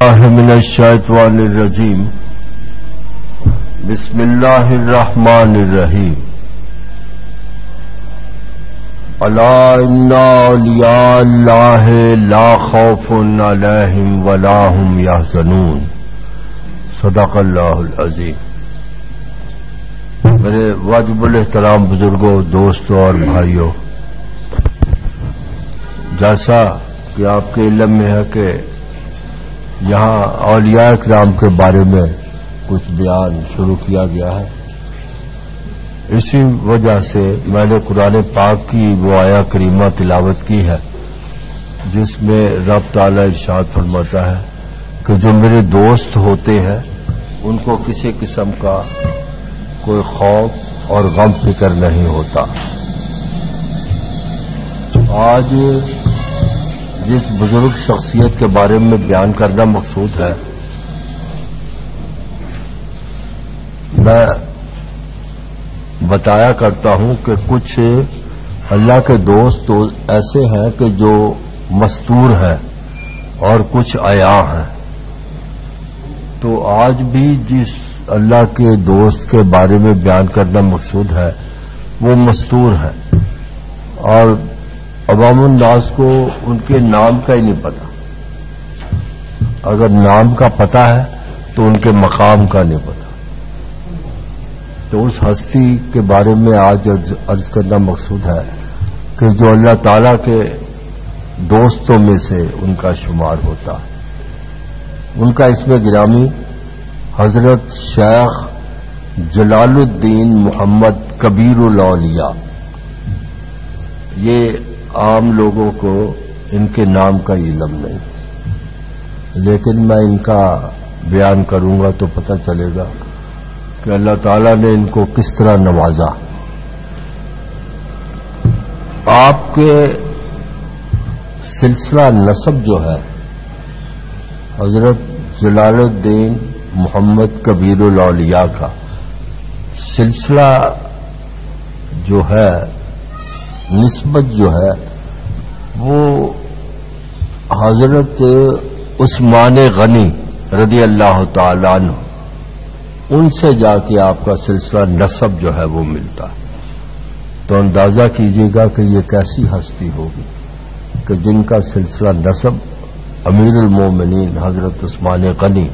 من الشیطان الرجیم بسم اللہ الرحمن الرحیم الا ان اولیاء اللہ لا خوف علیہم ولا هم یحزنون صدق اللہ العظیم۔ میرے واجب الاحترام بزرگوں، دوستوں اور بھائیوں، جیسا کہ آپ کے علم میں ہے کہ یہاں اولیاء کرام کے بارے میں کچھ بیان شروع کیا گیا ہے، اسی وجہ سے میں نے قرآن پاک کی وہ آیہ کریمہ تلاوت کی ہے جس میں رب تعالی ارشاد فرماتا ہے کہ جو میرے دوست ہوتے ہیں ان کو کسی قسم کا کوئی خوف اور غم فکر نہیں ہوتا۔ آج جس بزرگ شخصیت کے بارے میں بیان کرنا مقصود ہے، میں بتایا کرتا ہوں کہ کچھ اللہ کے دوست ایسے ہیں کہ جو مستور ہیں اور کچھ عیاں ہیں۔ تو آج بھی جس اللہ کے دوست کے بارے میں بیان کرنا مقصود ہے وہ مستور ہے، اور عوام الناس کو ان کے نام کا ہی نہیں پتا۔ اگر نام کا پتا ہے تو ان کے مقام کا نہیں پتا۔ تو اس ہستی کے بارے میں آج عرض کرنا مقصود ہے کہ جو اللہ تعالی کے دوستوں میں سے ان کا شمار ہوتا ہے۔ ان کا اسم گرامی حضرت شیخ جلال الدین محمد کبیر الاولیاء۔ یہ عام لوگوں کو ان کے نام کا علم نہیں، لیکن میں ان کا بیان کروں گا تو پتہ چلے گا کہ اللہ تعالیٰ نے ان کو کس طرح نوازا۔ آپ کے سلسلہ نسب جو ہے حضرت جلال الدین محمد کبیر الاولیاء کا سلسلہ جو ہے، نسبت جو ہے، وہ حضرت عثمان غنی رضی اللہ تعالی عنہ ان سے جا کے آپ کا سلسلہ نسب جو ہے وہ ملتا ہے۔ تو اندازہ کیجیے گا کہ یہ کیسی ہستی ہوگی کہ جن کا سلسلہ نسب امیر المومنین حضرت عثمان غنی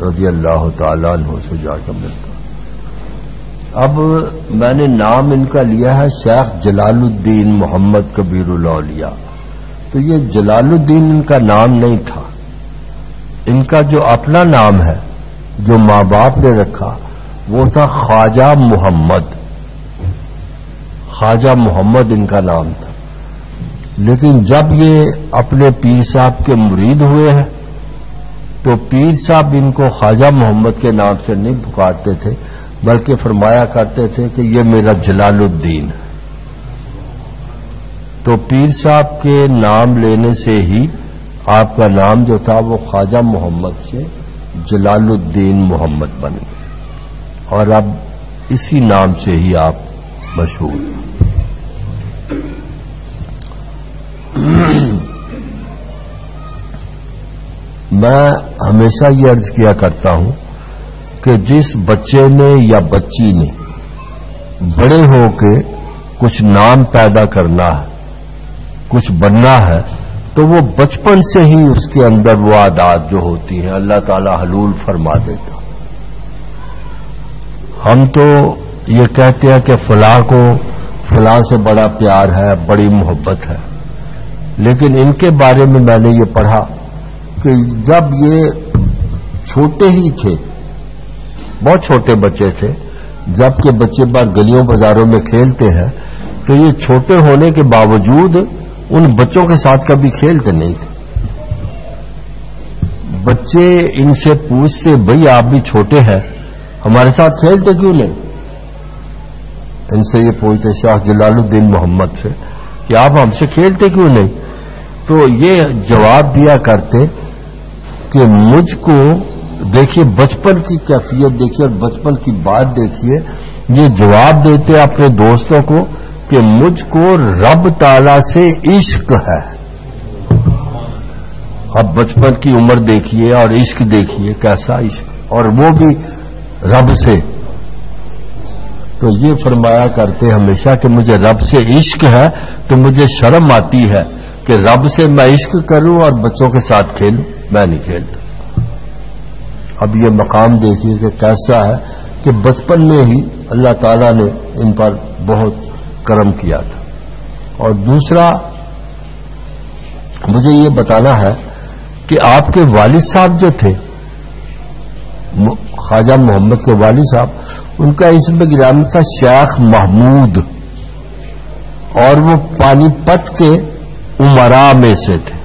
رضی اللہ تعالی عنہ سے جا کے ملتا۔ اب میں نے نام ان کا لیا ہے شیخ جلال الدین محمد کبیر الاولیاء۔ تو یہ جلال الدین ان کا نام نہیں تھا، ان کا جو اپنا نام ہے جو ماں باپ نے رکھا وہ تھا خواجہ محمد۔ خواجہ محمد ان کا نام تھا، لیکن جب یہ اپنے پیر صاحب کے مرید ہوئے ہیں تو پیر صاحب ان کو خواجہ محمد کے نام سے نہیں پکارتے تھے، بلکہ فرمایا کرتے تھے کہ یہ میرا جلال الدین ہے۔ تو پیر صاحب کے نام لینے سے ہی آپ کا نام جو تھا وہ خواجہ محمد سے جلال الدین محمد بن گئے، اور اب اسی نام سے ہی آپ مشہور ہیں۔ میں ہمیشہ یہ عرض کیا کرتا ہوں کہ جس بچے نے یا بچی نے بڑے ہو کے کچھ نام پیدا کرنا ہے، کچھ بننا ہے، تو وہ بچپن سے ہی اس کے اندر وہ عادات جو ہوتی ہیں اللہ تعالی حلول فرما دیتا۔ ہم تو یہ کہتے ہیں کہ فلاں کو فلاں سے بڑا پیار ہے، بڑی محبت ہے، لیکن ان کے بارے میں میں نے یہ پڑھا کہ جب یہ چھوٹے ہی تھے، بہت چھوٹے بچے تھے، جب کہ بچے باہر گلیوں بازاروں میں کھیلتے ہیں، تو یہ چھوٹے ہونے کے باوجود ان بچوں کے ساتھ کبھی کھیلتے نہیں تھے۔ بچے ان سے پوچھتے، بھئی آپ بھی چھوٹے ہیں، ہمارے ساتھ کھیلتے کیوں نہیں؟ ان سے یہ پوچھتے شیخ جلال الدین محمد سے کہ آپ ہم سے کھیلتے کیوں نہیں؟ تو یہ جواب دیا کرتے کہ مجھ کو دیکھیے، بچپن کی کیفیت دیکھیے اور بچپن کی بات دیکھیے، یہ جواب دیتے اپنے دوستوں کو کہ مجھ کو رب تعالی سے عشق ہے۔ اب بچپن کی عمر دیکھیے اور عشق دیکھیے، کیسا عشق، اور وہ بھی رب سے. تو یہ فرمایا کرتے ہمیشہ کہ مجھے رب سے عشق ہے تو مجھے شرم آتی ہے کہ رب سے میں عشق کروں اور بچوں کے ساتھ کھیلوں، میں نہیں کھیلتا. اب یہ مقام دیکھیے کہ کیسا ہے کہ بچپن میں ہی اللہ تعالیٰ نے ان پر بہت کرم کیا تھا. اور دوسرا مجھے یہ بتانا ہے کہ آپ کے والد صاحب جو تھے، خواجہ محمد کے والد صاحب، ان کا اسم گرامی تھا شیخ محمود، اور وہ پانی پت کے امراء میں سے تھے،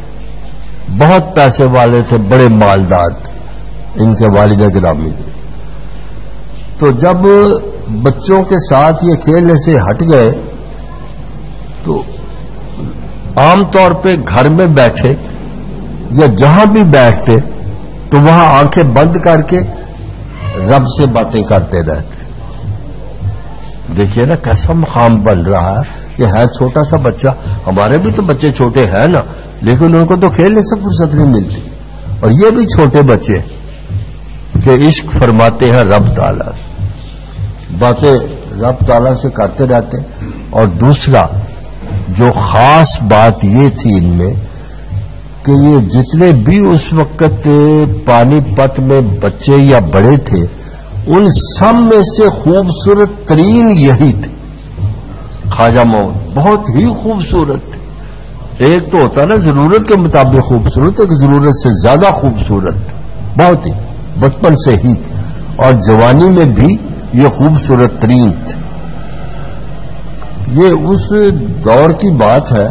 بہت پیسے والے تھے، بڑے مالدار تھے ان کے والد گرامی تھے. تو جب بچوں کے ساتھ یہ کھیلنے سے ہٹ گئے تو عام طور پہ گھر میں بیٹھے یا جہاں بھی بیٹھتے تو وہاں آنکھیں بند کر کے رب سے باتیں کرتے رہتے. دیکھیے نا کیسا مقام بن رہا ہے. یہ ہے چھوٹا سا بچہ، ہمارے بھی تو بچے چھوٹے ہیں نا، لیکن ان کو تو کھیلنے سے فرصت نہیں ملتی. اور یہ بھی چھوٹے بچے کہ عشق فرماتے ہیں رب تعالیٰ، باتیں رب تعالیٰ سے کرتے رہتے. اور دوسرا جو خاص بات یہ تھی ان میں کہ یہ جتنے بھی اس وقت پانی پت میں بچے یا بڑے تھے، ان سب میں سے خوبصورت ترین یہی تھے. خواجہ محمد بہت ہی خوبصورت تھے. ایک تو ہوتا نا ضرورت کے مطابق خوبصورت، ایک ضرورت سے زیادہ خوبصورت تھے، بہت ہی بچپن سے ہی، اور جوانی میں بھی یہ خوبصورت ترین تھے. یہ اس دور کی بات ہے،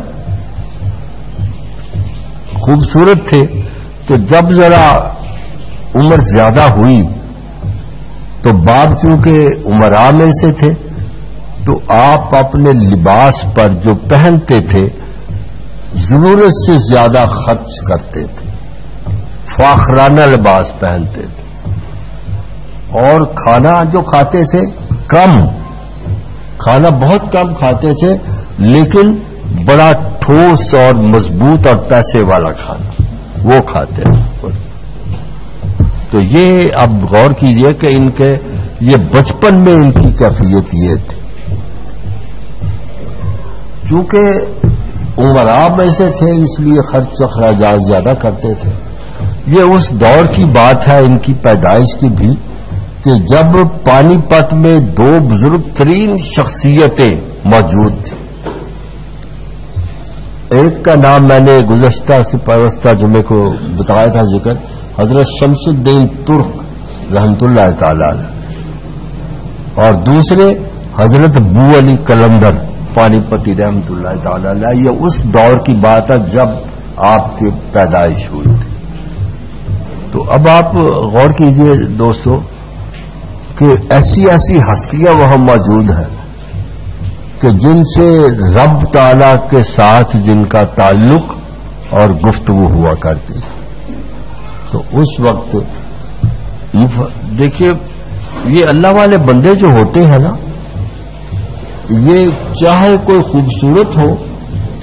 خوبصورت تھے. تو جب ذرا عمر زیادہ ہوئی تو باپ چونکہ امراء میں سے تھے تو آپ اپنے لباس پر جو پہنتے تھے ضرورت سے زیادہ خرچ کرتے تھے، فاخرانہ لباس پہنتے تھے، اور کھانا جو کھاتے تھے کھانا بہت کم کھاتے تھے، لیکن بڑا ٹھوس اور مضبوط اور پیسے والا کھانا وہ کھاتے تھے. تو یہ اب غور کیجئے کہ ان کے یہ بچپن میں ان کی کیفیت یہ تھی. چونکہ امراء میں سے تھے اس لیے خرچ اخراجات زیادہ کرتے تھے. یہ اس دور کی بات ہے ان کی پیدائش کی بھی کہ جب پانی پت میں دو بزرگ ترین شخصیتیں موجود تھیں. ایک کا نام میں نے گزشتہ سے پیوستہ جمعے کو بتایا تھا ذکر، حضرت شمس الدین ترک رحمت اللہ تعالی علیہ، اور دوسرے حضرت بو علی قلندر پانی پتی رحمت اللہ تعالی علیہ. یہ اس دور کی بات ہے جب آپ کی پیدائش ہوئی تھی. تو اب آپ غور کیجئے دوستو کہ ایسی ایسی ہستیاں وہاں موجود ہیں کہ جن سے رب تعالی کے ساتھ جن کا تعلق اور گفتگو ہوا کرتی. تو اس وقت دیکھیے یہ اللہ والے بندے جو ہوتے ہیں نا، یہ چاہے کوئی خوبصورت ہو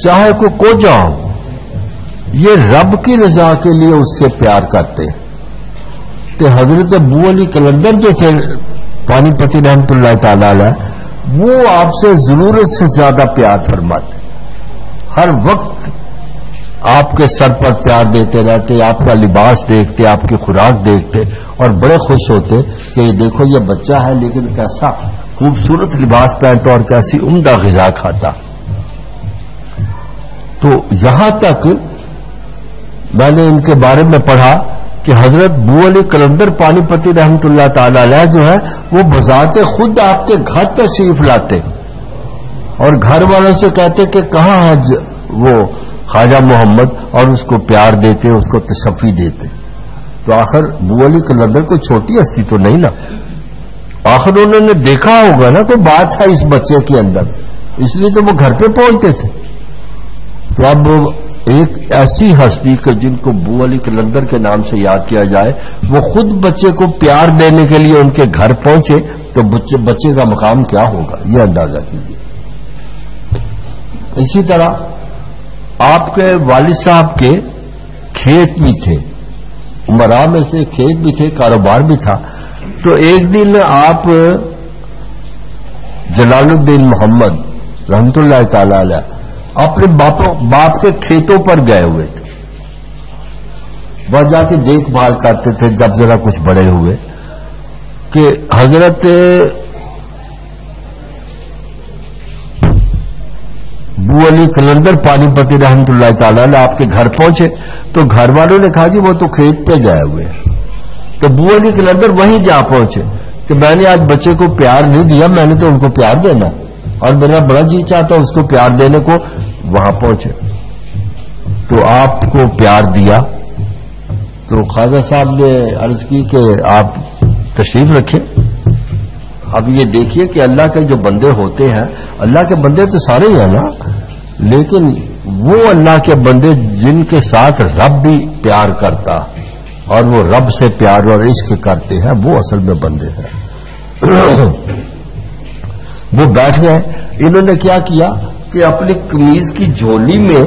چاہے کوئی کوجا ہو، یہ رب کی رضا کے لیے اس سے پیار کرتے ہیں. تو حضرت ابو علی قلندر جو تھے پانی پتی رحمت اللہ تعالی علیہ، وہ آپ سے ضرورت سے زیادہ پیار فرماتے، ہر وقت آپ کے سر پر پیار دیتے رہتے، آپ کا لباس دیکھتے، آپ کی خوراک دیکھتے، اور بڑے خوش ہوتے کہ یہ دیکھو یہ بچہ ہے لیکن کیسا خوبصورت لباس پہنتا اور کیسی عمدہ غذا کھاتا. تو یہاں تک میں نے ان کے بارے میں پڑھا کہ حضرت بو علی قلندر پانی پتی رحمت اللہ تعالی علیہ جو ہے وہ بذات خود آپ کے گھر تشریف لاتے اور گھر والوں سے کہتے کہ کہاں ہے وہ خواجہ محمد، اور اس کو پیار دیتے، اس کو تشفی دیتے. تو آخر بو علی قلندر کوئی چھوٹی ہستی تو نہیں نا، آخر انہوں نے دیکھا ہوگا نا کوئی بات ہے اس بچے کے اندر، اس لیے تو وہ گھر پہ پہنچتے تھے. تو اب ایک ایسی ہستی کہ جن کو بو علی قلندر کے نام سے یاد کیا جائے، وہ خود بچے کو پیار دینے کے لیے ان کے گھر پہنچے تو بچے کا مقام کیا ہوگا یہ اندازہ کیجیے. اسی طرح آپ کے والد صاحب کے کھیت بھی تھے، امراء میں سے کھیت بھی تھے، کاروبار بھی تھا. تو ایک دن آپ جلال الدین محمد رحمت اللہ تعالی علیہ اپنے باپ کے کھیتوں پر گئے ہوئے تھے. وہاں جا کے دیکھ بھال کرتے تھے. جب ذرا کچھ بڑے ہوئے کہ حضرت ابو علی قلندر پانی پتی رحمت اللہ تعالی علیہ آپ کے گھر پہنچے تو گھر والوں نے کہا جی وہ تو کھیت پہ گئے ہوئے. تو ابو علی قلندر وہیں جا پہنچے کہ میں نے آج بچے کو پیار نہیں دیا، میں نے تو ان کو پیار دینا اور میرا بڑا جی چاہتا اس کو پیار دینے کو. وہاں پہنچے تو آپ کو پیار دیا. تو خواجہ صاحب نے عرض کی کہ آپ تشریف رکھیں. اب یہ دیکھیے کہ اللہ کے جو بندے ہوتے ہیں، اللہ کے بندے تو سارے ہی ہیں نا، لیکن وہ اللہ کے بندے جن کے ساتھ رب بھی پیار کرتا اور وہ رب سے پیار اور عشق کرتے ہیں، وہ اصل میں بندے ہیں. وہ بیٹھ گئے. انہوں نے کیا کیا کہ اپنی قمیض کی جھولی میں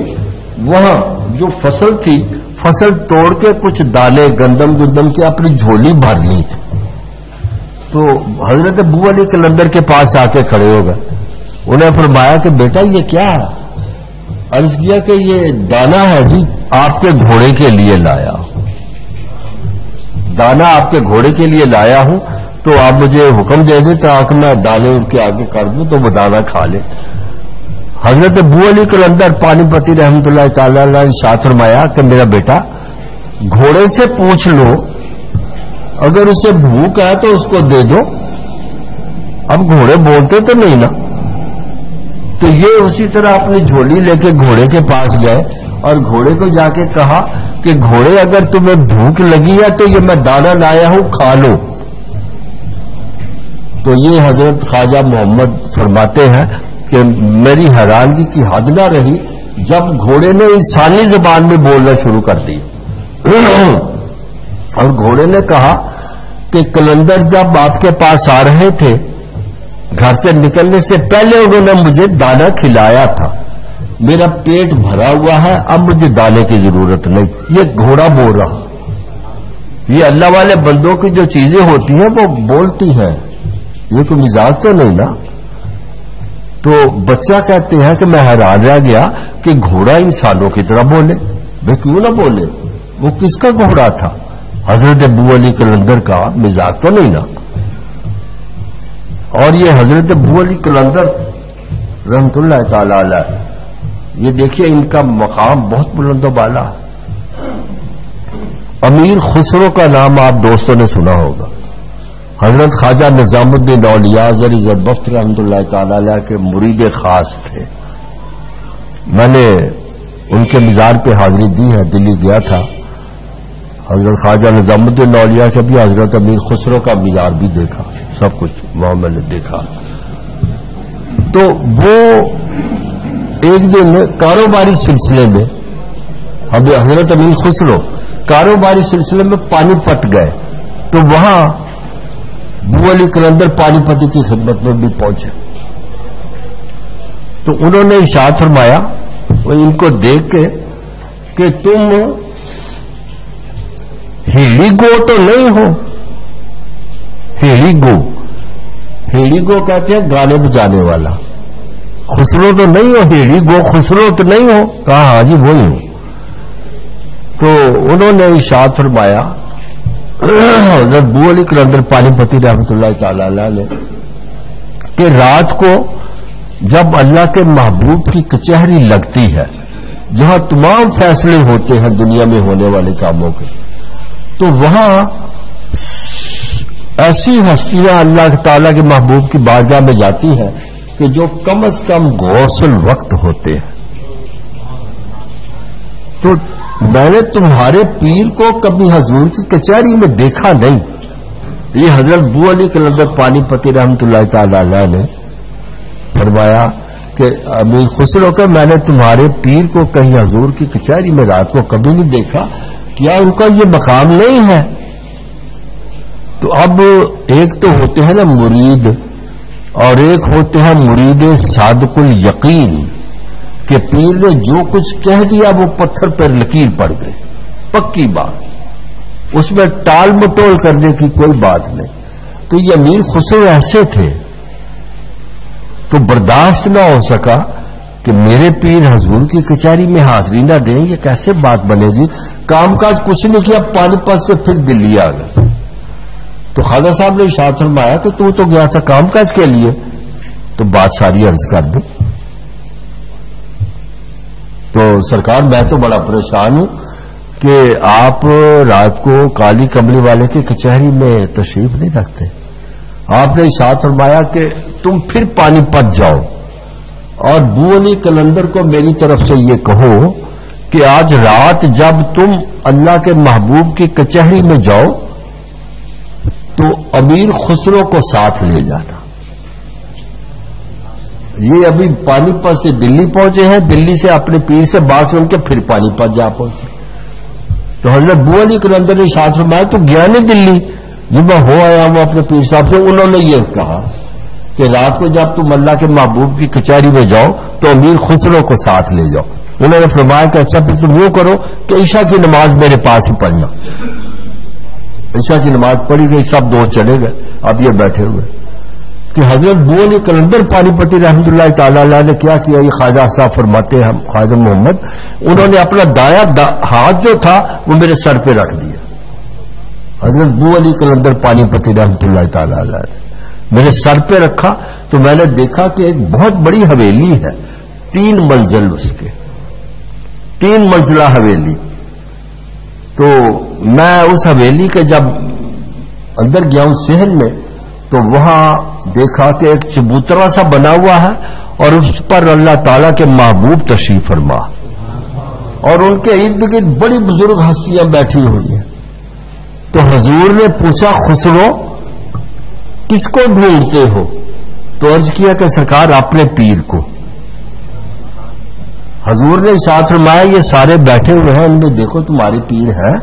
وہاں جو فصل تھی، فصل توڑ کے کچھ دانے گندم کے اپنی جھولی بھر لی. تو حضرت ابو علی قلندر کے پاس آ کے کھڑے ہو گئے. انہیں فرمایا کہ بیٹا یہ کیا ہے؟ عرض کیا کہ یہ دانا ہے جی، آپ کے گھوڑے کے لیے لایا. دانا آپ کے گھوڑے کے لیے لایا ہوں، تو آپ مجھے حکم دے دیں تاکہ میں دانے ان کے آگے کر دوں تو وہ دانا کھا لے. حضرت ابو علی قلندر پانی پتی رحمت اللہ تعالی علیہ نے ارشاد فرمایا کہ میرا بیٹا گھوڑے سے پوچھ لو، اگر اسے بھوک ہے تو اس کو دے دو. اب گھوڑے بولتے تو نہیں نا. تو یہ اسی طرح اپنی جھولی لے کے گھوڑے کے پاس گئے اور گھوڑے کو جا کے کہا کہ گھوڑے اگر تمہیں بھوک لگی ہے تو یہ میں دانا لایا ہوں، کھا لو. تو یہ حضرت خواجہ محمد فرماتے ہیں کہ میری حیرانگی کی حد نہ رہی جب گھوڑے نے انسانی زبان میں بولنا شروع کر دی. اور گھوڑے نے کہا کہ قلندر جب آپ کے پاس آ رہے تھے گھر سے نکلنے سے پہلے انہوں نے مجھے دانا کھلایا تھا، میرا پیٹ بھرا ہوا ہے، اب مجھے دانے کی ضرورت نہیں. یہ گھوڑا بول رہا. یہ اللہ والے بندوں کی جو چیزیں ہوتی ہیں وہ بولتی ہیں، یہ کوئی مزاج تو نہیں نا. تو بچہ کہتے ہیں کہ میں حیران رہ گیا کہ گھوڑا انسانوں کی طرح بولے. بھائی کیوں نہ بولے؟ وہ کس کا گھوڑا تھا؟ حضرت ابو علی قلندر کا. مزاج تو نہیں نا. اور یہ حضرت ابو علی قلندر رحمت اللہ تعالی علیہ، یہ دیکھیے ان کا مقام بہت بلند و بالا. امیر خسرو کا نام آپ دوستوں نے سنا ہوگا. حضرت خواجہ نظام الدین اولیاء زری زربفت رحمت اللہ تعالی علیہ کے مرید خاص تھے. میں نے ان کے مزار پہ حاضری دی ہے، دلی گیا تھا. حضرت خواجہ نظام الدین اولیاء سے بھی حضرت امیر خسرو کا مزار بھی دیکھا، سب کچھ وہاں میں نے دیکھا. تو وہ ایک دن کاروباری سلسلے میں حضرت امیر خسرو کاروباری سلسلے میں پانی پت گئے. تو وہاں ابو علی قلندر پانی پتی کی خدمت میں بھی پہنچے. تو انہوں نے ارشاد فرمایا ان کو دیکھ کے کہ تم ہیڑی گو تو نہیں ہو. ہیڑی گو کہتے ہیں گانے بجانے والا. خسرو تو نہیں ہو، ہیڑی گو خسرو تو نہیں ہو. کہا ہاں جی وہی ہوں. تو انہوں نے ارشاد فرمایا حضرت ابو علی قلندر پانی پتی رحمت اللہ تعالی علیہ نے کہ رات کو جب اللہ کے محبوب کی کچہری لگتی ہے جہاں تمام فیصلے ہوتے ہیں دنیا میں ہونے والے کاموں کے، تو وہاں ایسی ہستیاں اللہ تعالیٰ کے محبوب کی بارگاہ میں جاتی ہیں کہ جو کم از کم غوث الوقت ہوتے ہیں. تو میں نے تمہارے پیر کو کبھی حضور کی کچہری میں دیکھا نہیں. یہ حضرت ابو علی قلندر پانی پتی رحمت اللہ تعالی علیہ نے فرمایا کہ امیر خسرو کہ میں نے تمہارے پیر کو کہیں حضور کی کچہری میں رات کو کبھی نہیں دیکھا، کیا ان کا یہ مقام نہیں ہے؟ تو اب ایک تو ہوتے ہیں نا مرید، اور ایک ہوتے ہیں مرید صادق الیقین کہ پیر نے جو کچھ کہہ دیا وہ پتھر پر لکیر پڑ گئی. پکی بات, اس میں ٹال مٹول کرنے کی کوئی بات نہیں. تو یہ امیر خسرو ایسے تھے تو برداشت نہ ہو سکا کہ میرے پیر حضور کی کچہری میں حاضری نہ دیں, یہ کیسے بات بنے گی. کام کاج کچھ نہیں کیا, پانی پت سے پھر دلی آ گئے. تو خواجہ صاحب نے ارشاد فرمایا کہ تو گیا تھا کام کاج کے لیے, تو بات ساری عرض کر دوں. تو سرکار میں تو بڑا پریشان ہوں کہ آپ رات کو کالی کملی والے کی کچہری میں تشریف نہیں رکھتے. آپ نے ارشاد فرمایا کہ تم پھر پانی پت جاؤ اور بو علی کلندر کو میری طرف سے یہ کہو کہ آج رات جب تم اللہ کے محبوب کی کچہری میں جاؤ تو امیر خسرو کو ساتھ لے جانا. یہ ابھی پانی پت سے دلی پہنچے ہیں, دلی سے اپنے پیر سے بات سن کے پھر پانی پت جا پہنچے. تو حضرت بو علی کلندر نے ارشاد فرمایا تو گیا نہیں دلی, جب میں ہو آیا ہوں اپنے پیر صاحب سے. انہوں نے یہ کہا کہ رات کو جب تم اللہ کے محبوب کی کچہری میں جاؤ تو امیر خسرو کو ساتھ لے جاؤ. انہوں نے فرمایا کہ اچھا پھر تم یوں کرو کہ عشاء کی نماز میرے پاس ہی پڑھنا. عشاء کی نماز پڑھی گئی, سب دوست چلے گئے. اب یہ بیٹھے ہوئے کہ حضرت بو علی کلندر پانی پتی رحمۃ اللہ تعالی علیہ نے کیا کیا, یہ خواجہ صاحب فرماتے ہیں خواجہ محمد, انہوں نے اپنا دایاں ہاتھ جو تھا وہ میرے سر پہ رکھ دیا. حضرت بو علی کلندر پانی پتی رحمۃ اللہ تعالی علیہ نے میرے سر پہ رکھا تو میں نے دیکھا کہ ایک بہت بڑی حویلی ہے, 3 منزل اس کے, 3 منزلہ حویلی. تو میں اس حویلی کے جب اندر گیا ہوں صحن میں تو وہاں دیکھا کہ ایک چبوترا سا بنا ہوا ہے اور اس پر اللہ تعالی کے محبوب تشریف فرما, اور ان کے ارد گرد بڑی بزرگ ہستیاں بیٹھی ہوئی ہیں. تو حضور نے پوچھا خسرو کس کو ڈھونڈتے ہو؟ تو عرض کیا کہ سرکار اپنے پیر کو. حضور نے ارشاد فرمایا یہ سارے بیٹھے ہوئے ہیں, ان میں دیکھو تمہارے پیر ہیں.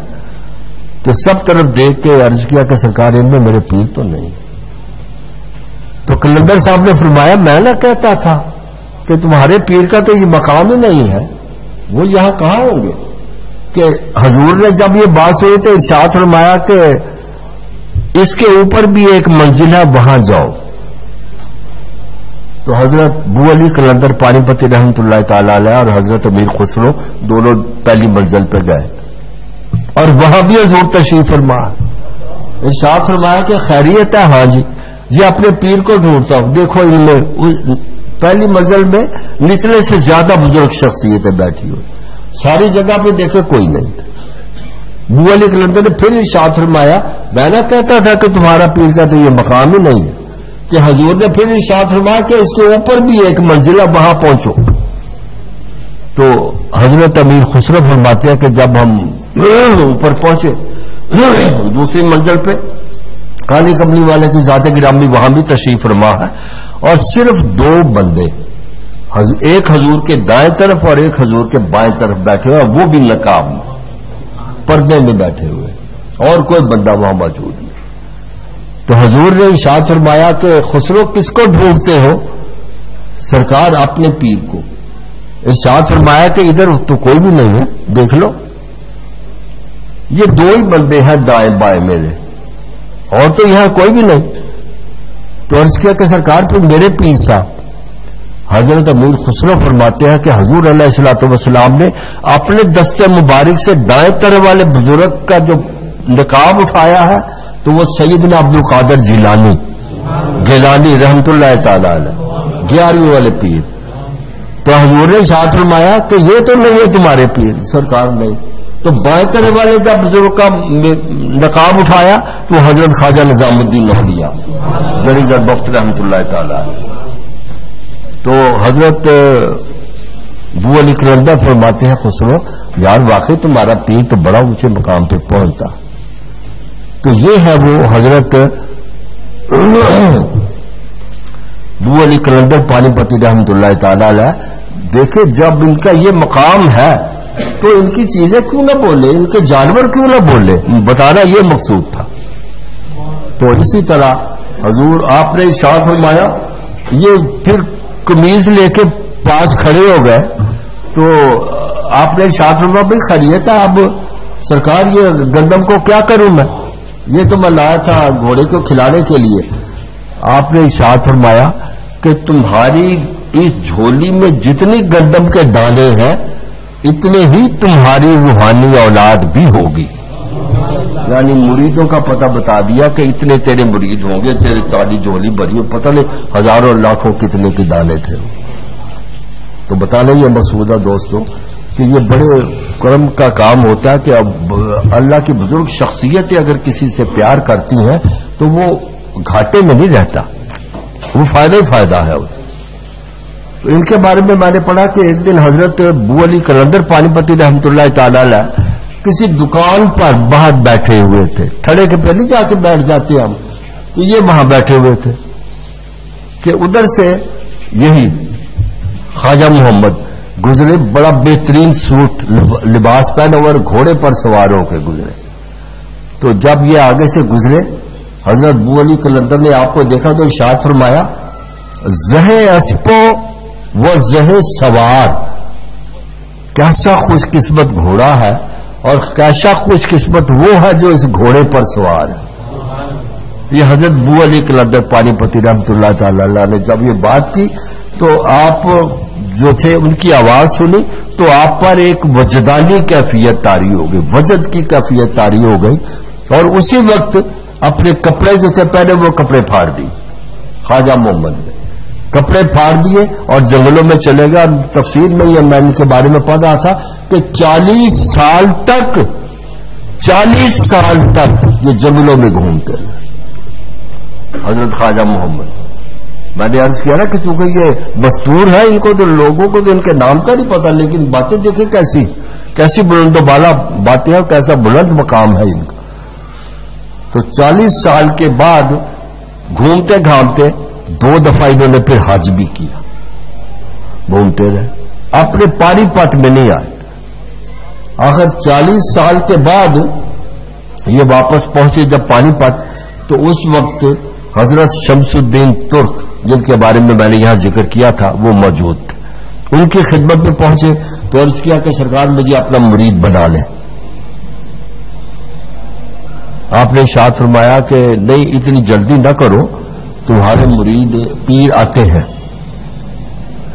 تو سب طرف دیکھ کے عرض کیا کہ سرکار ان میں میرے پیر تو نہیں. تو کلندر صاحب نے فرمایا میں نہ کہتا تھا کہ تمہارے پیر کا تو یہ مقام ہی نہیں ہے, وہ یہاں کہاں ہوں گے. کہ حضور نے جب یہ بات سنی تو ارشاد فرمایا کہ اس کے اوپر بھی ایک منزل ہے, وہاں جاؤ. تو حضرت بو علی کلندر پانی پتی رحمۃ اللہ تعالی علیہ اور حضرت امیر خسرو دونوں پہلی منزل پہ گئے اور وہاں بھی حضور تشریف فرما. ارشاد فرمایا کہ خیریت ہے؟ ہاں جی. یہ اپنے پیر کو ڈھونڈتا ہوں. دیکھو ان میں پہلی منزل میں نچلے سے زیادہ بزرگ شخصیتیں بیٹھی ہوئی, ساری جگہ پہ دیکھے کوئی نہیں تھا. بو علی کلندر نے پھر ارشاد فرمایا میں نہ کہتا تھا کہ تمہارا پیر کا تو یہ مقام ہی نہیں ہے. کہ حضور نے پھر ارشاد فرمایا کہ اس کے اوپر بھی ایک منزل ہے, وہاں پہنچو. تو حضرت امیر خسرو فرماتے ہیں کہ جب ہم اوپر پہنچے دوسری منزل پہ کالی کملی والے کی ذات گرامی وہاں بھی تشریف فرما ہے, اور صرف 2 بندے, ایک حضور کے دائیں طرف اور ایک حضور کے بائیں طرف بیٹھے ہوئے, وہ بھی نقاب میں پردے میں بیٹھے ہوئے, اور کوئی بندہ وہاں موجود نہیں. تو حضور نے ارشاد فرمایا کہ خسرو کس کو ڈھونڈتے ہو؟ سرکار اپنے پیر کو. ارشاد فرمایا کہ ادھر تو کوئی بھی نہیں ہے, دیکھ لو. یہ 2 ہی بندے ہیں دائیں بائیں میرے, اور تو یہاں کوئی بھی نہیں. تو عرض کیا کہ سرکار پھر میرے پیر صاحب. حضرت امیر خسرو فرماتے ہیں کہ حضور علیہ الصلوۃ والسلام نے اپنے دستے مبارک سے دائیں طرف والے بزرگ کا جو نقاب اٹھایا ہے تو وہ سیدنا عبد القادر گیلانی رحمت اللہ تعالی علیہ 11ویں والے پیر. تو حضور نے ارشاد فرمایا کہ یہ تو نہیں ہے تمہارے پیر. سرکار نہیں. تو بائیں طرف والے جب بزرگ کا نقاب اٹھایا تو حضرت خواجہ نظام الدین نہلیا زری زربفت رحمت اللہ تعالی علیہ. تو حضرت بو علی کلندر فرماتے ہیں خسرو یار واقعی تمہارا پیر تو بڑا اونچے مقام پہ پہنچتا. تو یہ ہے وہ حضرت بو علی کلندر پانی پتی رحمت اللہ تعالی علیہ. دیکھیں جب ان کا یہ مقام ہے تو ان کی چیزیں کیوں نہ بولے, ان کے جانور کیوں نہ بولے, بتانا یہ مقصود تھا. تو اسی طرح حضور آپ نے ارشاد فرمایا, یہ پھر قمیض لے کے پاس کھڑے ہو گئے تو آپ نے ارشاد فرمایا بھائی خیریت ہے, اب سرکار یہ گندم کو کیا کروں میں، یہ تو میں لایا تھا گھوڑے کو کھلانے کے لیے. آپ نے ارشاد فرمایا کہ تمہاری اس جھولی میں جتنی گندم کے دانے ہیں اتنے ہی تمہاری روحانی اولاد بھی ہوگی. یعنی مریدوں کا پتہ بتا دیا کہ اتنے تیرے مرید ہوں گے، تیرے ساری جھولی بھری ہو، پتہ نہیں ہزاروں لاکھوں کتنے کے دانے تھے. تو بتانا یہ مقصود ہے دوستوں کہ یہ بڑے کرم کا کام ہوتا ہے کہ اب اللہ کی بزرگ شخصیتیں اگر کسی سے پیار کرتی ہیں تو وہ گھاٹے میں نہیں رہتا، وہ فائدہ ہی فائدہ ہے. تو ان کے بارے میں نے پڑھا کہ ایک دن حضرت بو علی قلندر پانی پتی رحمۃ اللہ تعالی علیہ کسی دکان پر باہر بیٹھے ہوئے تھے. تھڑے کے پہلے جا کے بیٹھ جاتے ہم، تو یہ وہاں بیٹھے ہوئے تھے کہ ادھر سے یہی خواجہ محمد گزرے، بڑا بہترین سوٹ لباس پہنے اور گھوڑے پر سوار ہو کے گزرے. تو جب یہ آگے سے گزرے حضرت بو علی قلندر نے آپ کو دیکھا تو ارشاد فرمایا زہ اسپو و زہ سوار، کیسا خوش قسمت گھوڑا ہے اور کیسا خوش قسمت وہ ہے جو اس گھوڑے پر سوار ہے. یہ حضرت بو علی قلندر پانی پتی رحمۃ اللہ تعالی علیہ نے جب یہ بات کی تو آپ جو تھے ان کی آواز سنی تو آپ پر ایک وجدانی کیفیت طاری ہو گئی، وجد کی کیفیت طاری ہو گئی، اور اسی وقت اپنے کپڑے جو تھے پہلے وہ کپڑے پھاڑ دی. خواجہ محمد نے کپڑے پھاڑ دیے اور جنگلوں میں چلے گا. تفسیر میں یہ میں ان کے بارے میں پڑھ رہا تھا کہ 40 سال تک یہ جنگلوں میں گھومتے ہیں حضرت خواجہ محمد. میں نے عرض کیا نا کہ چونکہ یہ مستور ہے ان کو تو لوگوں کو تو ان کے نام کا نہیں پتا، لیکن باتیں دیکھیں کیسی بلند و بالا باتیں اور کیسا بلند مقام ہے ان کا. تو 40 سال کے بعد گھومتے گھامتے 2 دفعہ انہوں نے پھر حج بھی کیا، گھومتے رہے، اپنے پانی پت میں نہیں آئے. آخر 40 سال کے بعد یہ واپس پہنچے جب پانی پت، تو اس وقت حضرت شمس الدین ترک جن کے بارے میں نے یہاں ذکر کیا تھا وہ موجود تھے. ان کی خدمت میں پہنچے تو عرض کیا کہ سرکار مجھے اپنا مرید بنا لیں. آپ نے ارشاد فرمایا کہ نہیں اتنی جلدی نہ کرو، تمہارے مرید پیر آتے ہیں،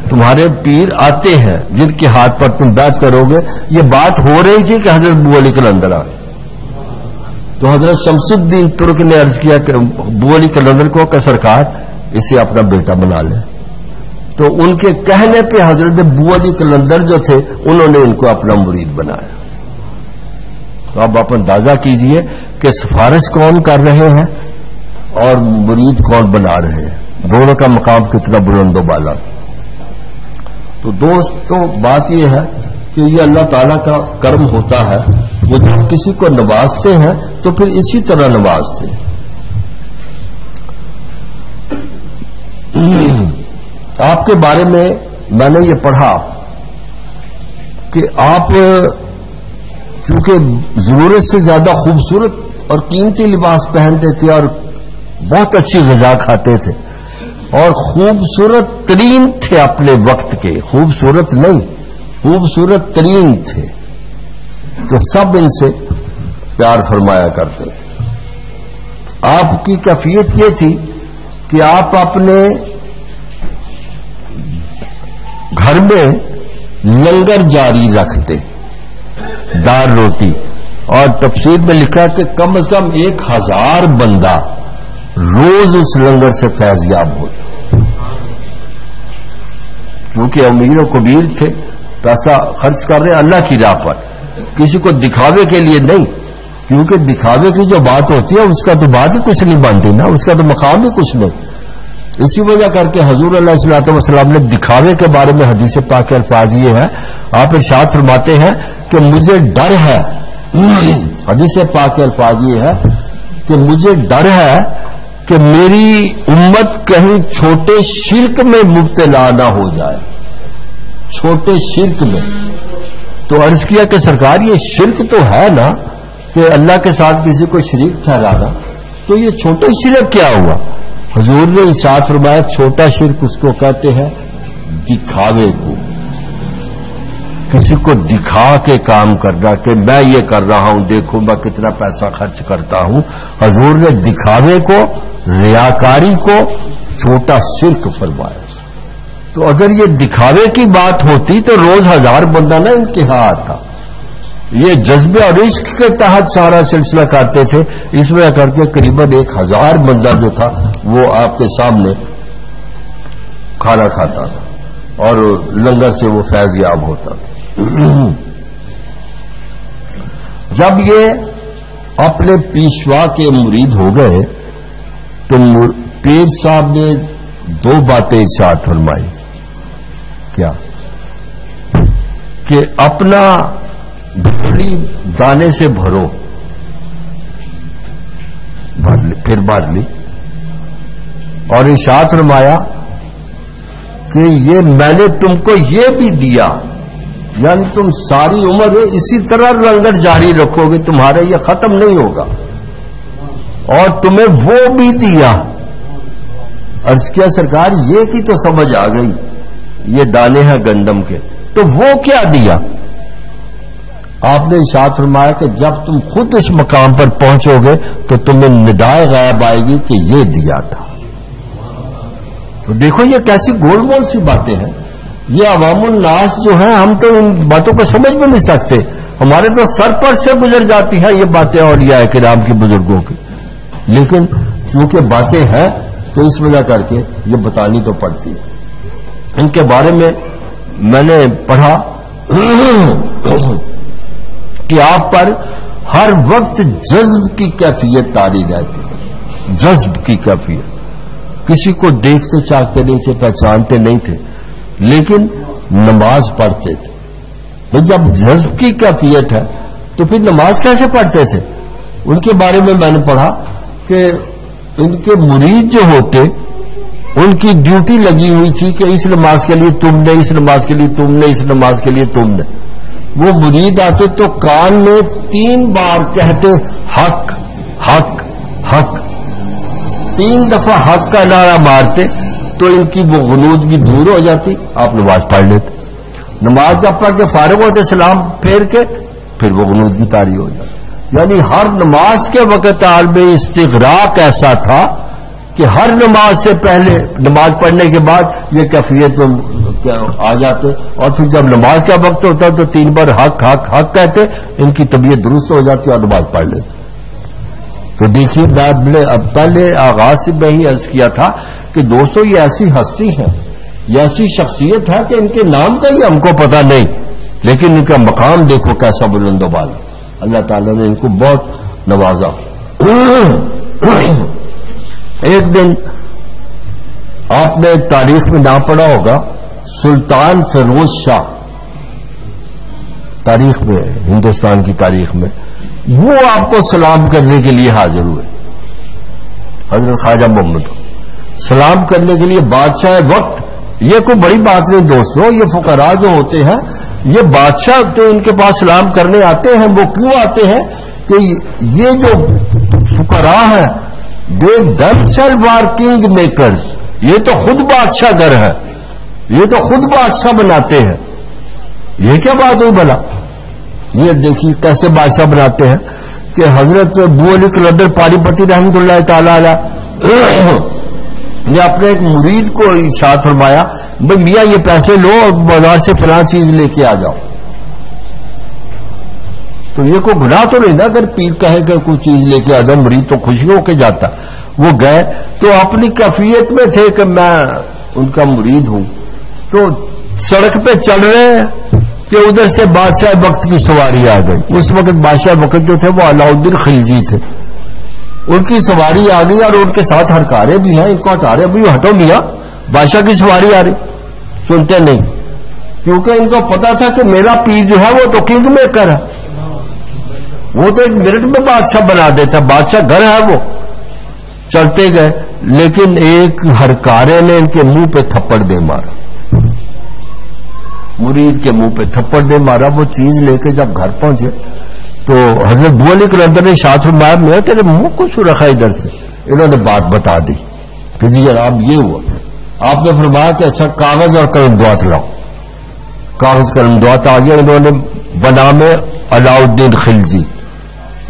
تمہارے پیر آتے ہیں جن کے ہاتھ پر تم بیعت کرو گے. یہ بات ہو رہی تھی کہ حضرت بو علی قلندر آئے. تو حضرت شمس الدین ترک نے عرض کیا کہ بو علی قلندر کو کہ سرکار اسے اپنا بیٹا بنا لیں. تو ان کے کہنے پہ حضرت بو علی قلندر جو تھے انہوں نے ان کو اپنا مرید بنایا. تو اب آپ اندازہ کیجئے کہ سفارش کون کر رہے ہیں اور مرید کون بنا رہے ہیں، دونوں کا مقام کتنا بلند و بالا. تو دوستوں بات یہ ہے کہ یہ اللہ تعالیٰ کا کرم ہوتا ہے، وہ جب کسی کو نوازتے ہیں تو پھر اسی طرح نوازتے ہیں. آپ کے بارے میں نے یہ پڑھا کہ آپ چونکہ ضرورت سے زیادہ خوبصورت اور قیمتی لباس پہنتے تھے اور بہت اچھی غذا کھاتے تھے اور خوبصورت ترین تھے اپنے وقت کے، خوبصورت نہیں خوبصورت ترین تھے، تو سب ان سے پیار فرمایا کرتے تھے. آپ کی کیفیت یہ تھی کہ آپ اپنے گھر میں لنگر جاری رکھتے، دار روٹی، اور تفسیر میں لکھا کہ کم از کم 1000 بندہ روز اس لنگر سے فیض یاب ہوتا. کیونکہ امیر و کبیر تھے، پیسہ خرچ کر رہے اللہ کی راہ پر، کسی کو دکھاوے کے لیے نہیں، کیونکہ دکھاوے کی جو بات ہوتی ہے اس کا تو بات ہی کچھ نہیں بنتی نا، اس کا تو مقام ہی کچھ نہیں. اسی وجہ کر کے حضور علیہ الصلوۃ والسلام نے دکھاوے کے بارے میں حدیث پاک کے الفاظ یہ ہے، آپ ارشاد فرماتے ہیں کہ مجھے ڈر ہے، حدیث پاک کے الفاظ یہ ہے کہ مجھے ڈر ہے کہ میری امت کہیں چھوٹے شرک میں مبتلا نہ ہو جائے، چھوٹے شرک میں. تو عرض کیا کہ سرکار یہ شرک تو ہے نا، کہ اللہ کے ساتھ کسی کو شریک ٹھہرانا، تو یہ چھوٹے شرک کیا ہوا؟ حضور نے ارشاد فرمایا چھوٹا شرک اس کو کہتے ہیں دکھاوے کو. کسی کو دکھا کے کام کرنا کہ میں یہ کر رہا ہوں، دیکھو میں کتنا پیسہ خرچ کرتا ہوں، حضور نے دکھاوے کو، ریاکاری کو چھوٹا شرک فرمایا۔ تو اگر یہ دکھاوے کی بات ہوتی تو روز 1000 بندہ نہ ان کے ہاں آتا۔ یہ جذبے اور عشق کے تحت سارا سلسلہ کرتے تھے، اس میں کر کے قریباً 1000 بندہ جو تھا وہ آپ کے سامنے کھانا کھاتا تھا اور لنگر سے وہ فیض یاب ہوتا تھا۔ جب یہ اپنے پیشوا کے مرید ہو گئے تو پیر صاحب نے 2 باتیں ارشاد فرمائی۔ کیا کہ اپنا بھری دانے سے بھرو، پھر بھر لی، اور ارشاد فرمایا کہ یہ میں نے تم کو یہ بھی دیا، یعنی تم ساری عمر اسی طرح لنگر جاری رکھو گے، تمہارا یہ ختم نہیں ہوگا، اور تمہیں وہ بھی دیا۔ عرض کیا سرکار یہ کی تو سمجھ آ گئی، یہ دانے ہیں گندم کے، تو وہ کیا دیا؟ آپ نے ارشاد فرمایا کہ جب تم خود اس مقام پر پہنچو گے تو تمہیں ندائے غیب آئے گی کہ یہ دیا تھا۔ تو دیکھو یہ کیسی گول مول سی باتیں ہیں، یہ عوام الناس جو ہیں ہم تو ان باتوں کو سمجھ بھی نہیں سکتے، ہمارے تو سر پر سے گزر جاتی ہیں یہ باتیں اولیاء کرام کے بزرگوں کی، لیکن چونکہ باتیں ہیں تو اس وجہ کر کے یہ بتانی تو پڑتی ہے۔ ان کے بارے میں میں نے پڑھا کہ آپ پر ہر وقت جذب کی کیفیت طاری رہتی ہے، جذب کی کیفیت، کسی کو دیکھتے چاہتے نہیں تھے، پہچانتے نہیں تھے، لیکن نماز پڑھتے تھے۔ جب جذب کی کیفیت ہے تو پھر نماز کیسے پڑھتے تھے؟ ان کے بارے میں میں نے پڑھا کہ ان کے مرید جو ہوتے ان کی ڈیوٹی لگی ہوئی تھی کہ اس نماز کے لیے تم نے، اس نماز کے لیے تم نے، اس نماز کے لیے تم نے۔ وہ مرید آتے تو کان میں 3 بار کہتے حق حق حق، 3 دفعہ حق کا نعرہ مارتے تو ان کی وہ غنودگی دور ہو جاتی، آپ نماز پڑھ لیتے۔ نماز جب پڑھ کے فارغ ہوتے سلام پھیر کے پھر وہ غنودگی طاری ہو جاتی۔ یعنی ہر نماز کے وقت عالم استغراق ایسا تھا کہ ہر نماز سے پہلے، نماز پڑھنے کے بعد یہ کیفیت میں آ جاتے، اور پھر جب نماز کا وقت ہوتا تو 3 بار حق حق حق کہتے، ان کی طبیعت درست ہو جاتی اور نماز پڑھ لیتے۔ تو دیکھیے اب پہلے آغاز سے میں ہی عرض کیا تھا کہ دوستو یہ ایسی ہستی ہے، یہ ایسی شخصیت ہے کہ ان کے نام کا ہی ہم کو پتہ نہیں، لیکن ان کا مقام دیکھو کیسا بلند و بالا، اللہ تعالیٰ نے ان کو بہت نوازا۔ ایک دن آپ نے تاریخ میں نہ پڑھا ہوگا، سلطان فیروز شاہ تاریخ میں، ہندوستان کی تاریخ میں، وہ آپ کو سلام کرنے کے لیے حاضر ہوئے، حضرت خواجہ محمد کو سلام کرنے کے لیے بادشاہ وقت۔ یہ کوئی بڑی بات نہیں دوستو، یہ فقراء جو ہوتے ہیں یہ بادشاہ تو ان کے پاس سلام کرنے آتے ہیں، وہ کیوں آتے ہیں کہ یہ جو فقراء ہیں دے themselves are king makers، یہ تو خود بادشاہ گھر ہے، یہ تو خود بادشاہ بناتے ہیں۔ یہ کیا بات ہوئی بھلا؟ یہ دیکھیے کیسے بادشاہ بناتے ہیں کہ حضرت ابو علی کلندر پانی پتی رحمۃ اللہ تعالی علیہ نے اپنے ایک مرید کو ارشاد فرمایا، بھائی میاں یہ پیسے لو اور بازار سے فلاں چیز لے کے آ جاؤ۔ تو یہ کوئی گناہ تو نہیں نا اگر پیر کہے کہ کوئی چیز لے کے آ جاؤ، مرید تو خوشی ہو کے جاتا۔ وہ گئے تو اپنی کیفیت میں تھے کہ میں ان کا مرید ہوں، تو سڑک پہ چل رہے ہیں کہ ادھر سے بادشاہ وقت کی سواری آ گئی۔ اس وقت بادشاہ وقت جو تھے وہ علاؤدین خلجی تھے، ان کی سواری آ گئی اور ان کے ساتھ ہرکارے بھی ہیں، ان کو ہٹا رہے، بھی ہٹو میاں بادشاہ کی سواری آ رہی، سنتے نہیں، کیونکہ ان کو پتا تھا کہ میرا پیر جو ہے وہ تو کنگ میکر ہے، وہ تو ایک منٹ میں بادشاہ بنا دیتا، بادشاہ گھر ہے وہ۔ چلتے گئے، لیکن ایک ہرکارے نے ان کے منہ پہ تھپڑ دے مارا، مرید کے منہ پہ تھپڑ دے مارا۔ وہ چیز لے کے جب گھر پہنچے تو حضرت ابو علی کلندر نے ارشاد فرمایا، میں تیرے منہ کو سرخا ادھر سے۔ انہوں نے بات بتا دی کہ جی جناب یہ ہوا۔ آپ نے فرمایا کہ اچھا کاغذ اور قلم دعات لاؤ۔ کاغذ قلم دعا تھا آگے انہوں نے بنام علاؤالدین خلجی.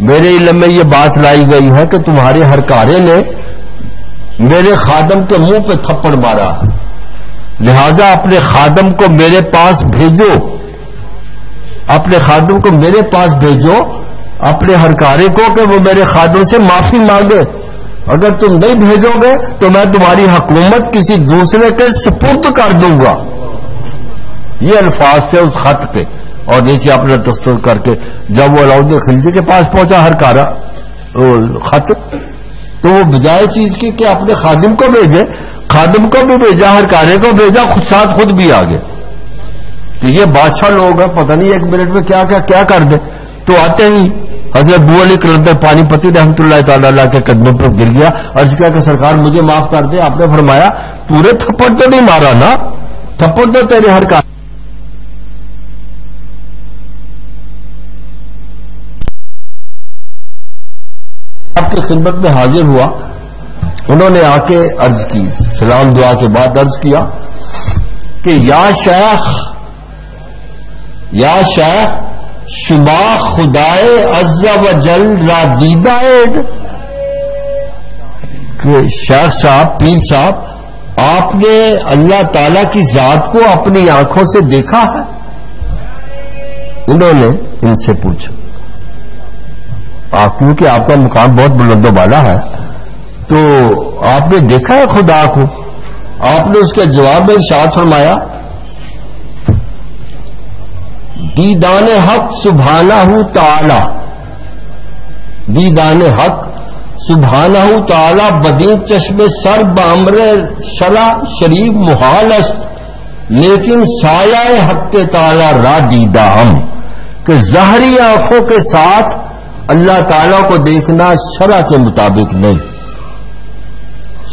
میرے علم میں یہ بات لائی گئی ہے کہ تمہارے ہر کارے نے میرے خادم کے منہ پہ تھپڑ مارا، لہذا اپنے خادم کو میرے پاس بھیجو، اپنے خادم کو میرے پاس بھیجو، اپنے ہر کارے کو کہ وہ میرے خادم سے معافی مانگے. اگر تم نہیں بھیجو گے تو میں تمہاری حکومت کسی دوسرے کے سپرد کر دوں گا. یہ الفاظ تھے اس خط کے، اور نیچے اپنا دستخط کر کے جب وہ علاؤالدین خلجی کے پاس پہنچا ہر کارا خط، تو وہ بجائے چیز کی کہ اپنے خادم کو بھیجے، خادم کو بھی بھیجا، ہر کارے کو بھیجا، خود بھی آگے. تو یہ بادشاہ لوگ ہیں، پتہ نہیں ایک منٹ میں کیا کر دے. تو آتے ہی حضرت ابو علی کلندر پانی پتی رحمۃ اللہ تعالی علیہ کے قدموں پر گر گیا، عرض کیا کہ سرکار مجھے معاف کر دے. آپ نے فرمایا پورے تھپڑ تو نہیں مارا نا، تھپڑ تو تیرے ہر کار آپ کی خدمت میں حاضر ہوا. انہوں نے آ کے عرض کی، سلام دعا کے بعد عرض کیا کہ یا شیخ شما خدائے عز و جل را دیدہ کہ شیخ صاحب، پیر صاحب، آپ نے اللہ تعالی کی ذات کو اپنی آنکھوں سے دیکھا ہے؟ انہوں نے ان سے پوچھا. کیونکہ آپ کا مقام بہت بلند و بالا ہے، تو آپ نے دیکھا ہے خدا کو؟ آپ نے اس کے جواب میں ارشاد فرمایا دیدان حق سبحانہ تعالی، دیدان حق سبحانہ تعالی بدین چشم سر بامر شرع شریف محال است، لیکن سایہ حق تعالی را دیدہ ہم، کہ ظاہری آنکھوں کے ساتھ اللہ تعالیٰ کو دیکھنا شرع کے مطابق نہیں.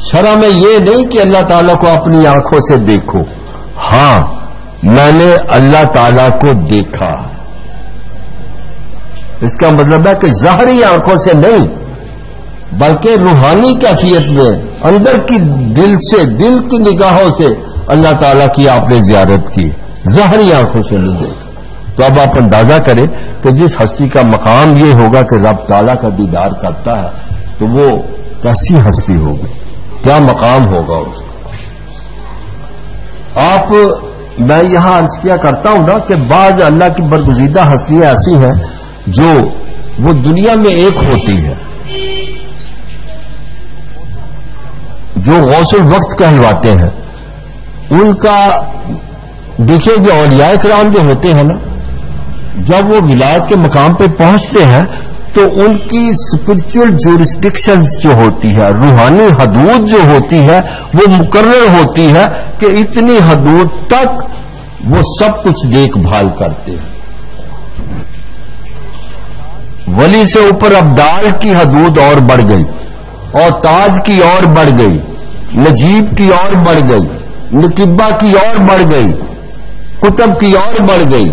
شرع میں یہ نہیں کہ اللہ تعالیٰ کو اپنی آنکھوں سے دیکھو. ہاں میں نے اللہ تعالیٰ کو دیکھا، اس کا مطلب ہے کہ ظاہری آنکھوں سے نہیں بلکہ روحانی کیفیت میں اندر کی دل کی نگاہوں سے اللہ تعالیٰ کی آپ نے زیارت کی، ظاہری آنکھوں سے نہیں دیکھا. تو اب آپ اندازہ کریں کہ جس ہستی کا مقام یہ ہوگا کہ رب تعالیٰ کا دیدار کرتا ہے تو وہ کیسی ہستی ہوگی، کیا مقام ہوگا اس کا. آپ میں یہاں عرض کیا کرتا ہوں نا کہ بعض اللہ کی برگزیدہ ہستیاں ایسی ہیں جو وہ دنیا میں ایک ہوتی ہے، جو غوث الوقت کہلواتے ہیں. ان کا دیکھیے جو اولیاء کرام جو ہوتے ہیں نا، جب وہ ولایت کے مقام پہ پہنچتے ہیں تو ان کی اسپرچل جورسڈکشن جو ہوتی ہے، روحانی حدود جو ہوتی ہے، وہ مقرر ہوتی ہے کہ اتنی حدود تک وہ سب کچھ دیکھ بھال کرتے ہیں. ولی سے اوپر ابدال کی حدود اور بڑھ گئی، اور تاج کی اور بڑھ گئی، نجیب کی اور بڑھ گئی، نقبہ کی اور بڑھ گئی، کتب کی اور بڑھ گئی.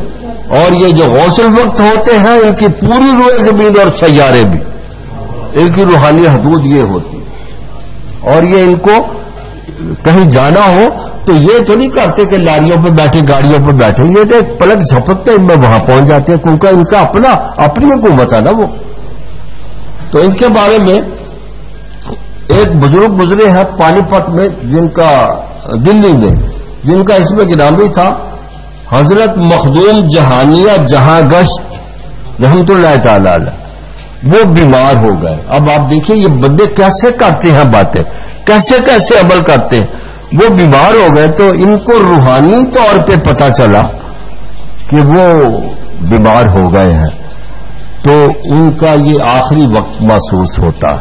اور یہ جو غوث الوقت ہوتے ہیں ان کی پوری روئے زمین اور سیارے بھی، ان کی روحانی حدود یہ ہوتی ہے. اور یہ ان کو کہیں جانا ہو تو یہ تو نہیں کرتے کہ لاریوں پہ بیٹھے، گاڑیوں پہ بیٹھے، یہ تو ایک پلک جھپکتے ان میں وہاں پہنچ جاتے ہیں، کیونکہ ان کا اپنی حکومت ہے نا وہ. تو ان کے بارے میں ایک بزرگ گزرے ہیں پانی پت میں، جن کا دلی میں، جن کا اس میں گرامی تھا حضرت مخدوم جہانیہ جہاں گشت رحمت اللہ تعالی علیہ. وہ بیمار ہو گئے. اب آپ دیکھیں یہ بندے کیسے کرتے ہیں باتیں، کیسے عمل کرتے ہیں. وہ بیمار ہو گئے تو ان کو روحانی طور پہ پتا چلا کہ وہ بیمار ہو گئے ہیں، تو ان کا یہ آخری وقت محسوس ہوتا.